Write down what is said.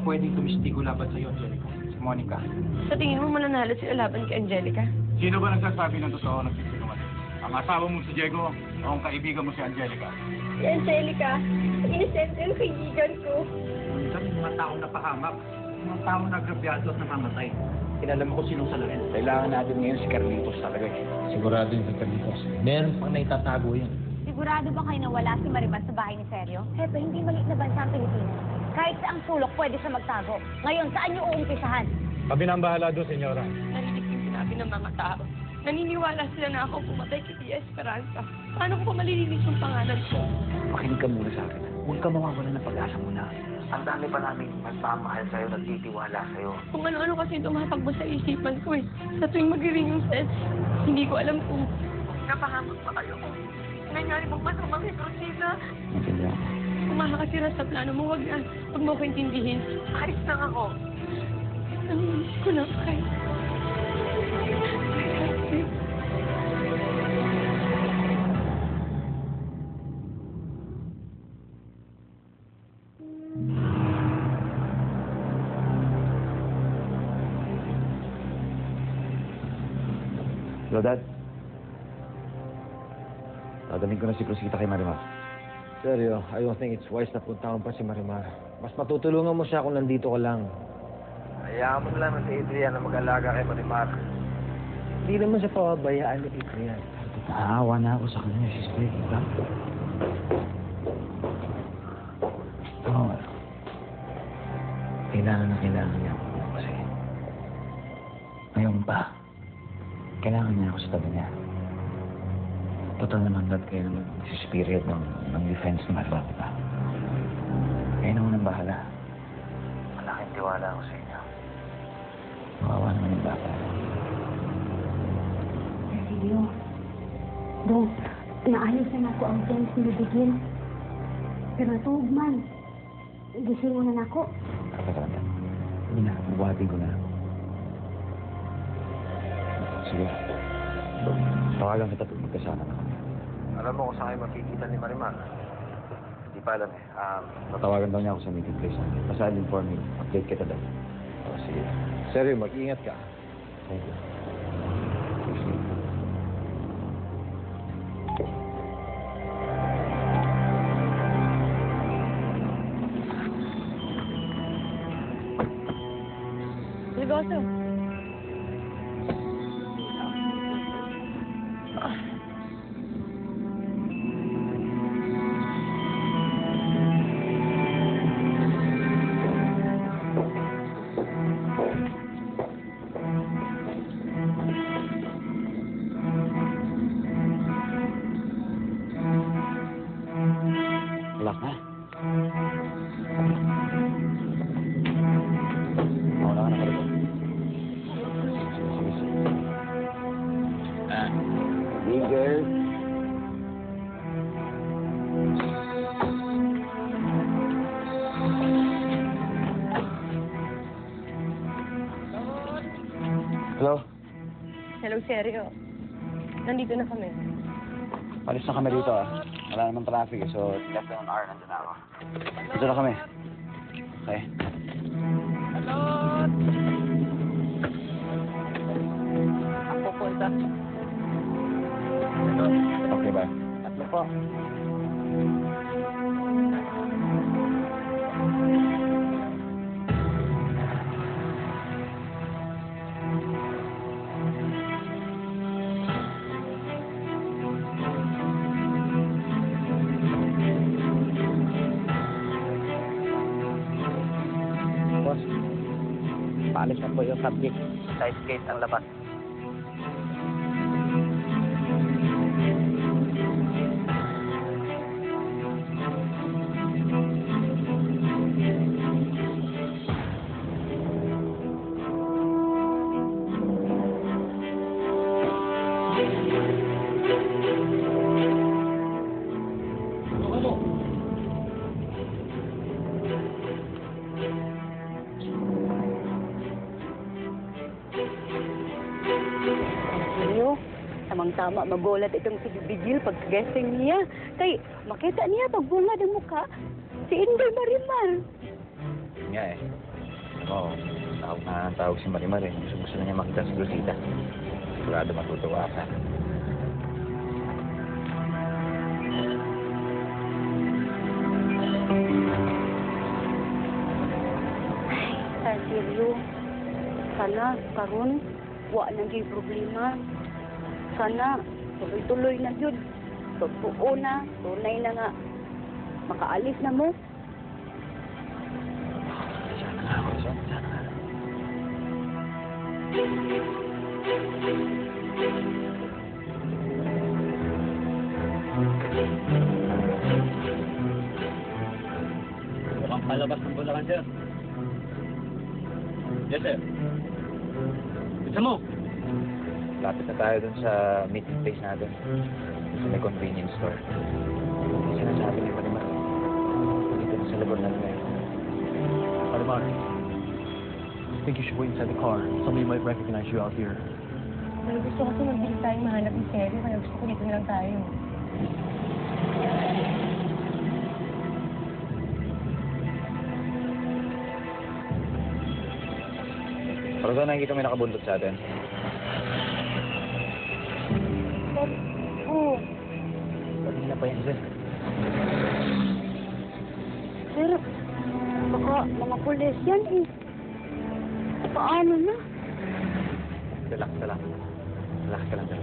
pwedeng tumistigo laban sa'yo, Angelica. Si Monica. Sa tingin mo mananalo sila laban kay Angelica? Sino ba nagsasabi ng totoo nagsisinungaling? Ang asawa mo si Diego o ang kaibigan mo si Angelica? Si Angelica, inisente yung kaibigan ko. Minsan yung mga taong napahamak, mga taong nagrabyado at namamatay. Kilala mo kung sinong salamin. Kailangan natin ngayon si Carlitos talaga eh. Sigurado yung si Carlitos. Meron pang naitatago yan. Sigurado ba kayo na wala si Mariman sa bahay ni Sergio? Heto, hindi maliit na bansa ang Pilipinas. Kahit saang sulok, pwede siya magtago. Ngayon, saan niyo uumpisahan? Kami na ang bahala doon, senyora. Narinig yung sinabi ng mga tao. Naniniwala sila na ako pumatay kay Tia Esperanza. Paano ko pa malilinis yung pangalan ko? Makinig ka muna sa akin. Huwag ka mawawala ng pag-asa muna. Ang dami pa namin magpamahal sa'yo, nagtitiwala sa'yo. Kung ano-ano kasi tumatakbo sa isipan ko eh. Sa tuwing mag-ring yung set, hindi ko alam kung napahamak pa kayo. Nangyari mong masamang hitrosina. Kung makakasira sa plano mo, huwag mo ko intindihin. Ayos lang ako. Namimiss ko na kayo. Hello, Dad. Dadalhin ko na si Cruzita kay Marimar. Seryo, I don't think it's wise na puntahan pa si Marimar. Mas matutulungan mo siya kung nandito ka lang. Hayaan mo lang si Adrian na mag-alaga kay Marimar. Hindi naman siya pababayaan ni Adrian. Naawa na ako sa kanya, si Sprig, diba? Oo. Kailangan niya ako kasi ngayon pa, kailangan niya ako sa tabi niya. Total naman, Dad, kayo naman si spirit ng defense ng Marimar, diba? Kaya naman ang bahala. Malaking tiwala ako sa inyo. Mawawa naman yung bata. Sergio, Dong, naayos na ako ang chance na bigyan. Pero tuog man. Gising mo na ako. Teka. Hindi na, bubuhati ko na. Sige. Tawagan kita pag magkasama na kami. Alam mo kung saan kayo makikita ni Marimar? Hindi pa alam eh. Tatawagan daw niya ako sa meeting place. Basta I'll inform you. Update kita daw. Sige. Seryo, mag-ingat ka. Thank you. Negosyo. Wala ka. Wala ka na kalito. Eagle. Hello? Hello, Sergio. Nandito na kami. Palis na kami dito ah. Wala namang traffic so left on hour nandun na ako. Dito na kami. Okay. Ako punta. Okay, bye. Tatlo po. Boss, paalis na po yung subject. Side gate ang labas. Tamang-tama magulat itong si Bigil pag-guessing niya. Kay makita niya pagbungad ang mukha si Inday Marimar. Nga eh. Oo. Tawag si Marimar eh. Gusto na niya makita si Rosita. Sigurado matutuwa ka. Sa seryo, sana karon wa na gyud problema. Sana tuloy-tuloy na gyud. Totoo na, tunay na nga makaalis na mo. Sana nga, Corazon. Sana nga. Mukhang palabas ng Bulacan, sir. Yes, sir. Bisa mo? Lapit na tayo dun sa meeting place natin. Sa may convenience store. Sinasabi ni Marimar. Dito na sa labor natin ngayon. Marimar, I think you should wait inside the car. Somebody might recognize you out here. Pero gusto ko kasi magbilis tayong mahanap ng seryo, kaya gusto ko dito na lang tayo. Corazon, nakikita mo yung nakabundot sa atin. Oo, Kanina pa yan, sir. sir, baka mga pulis yan eh. Paano na? Relax ka lang. Relax ka lang, sir.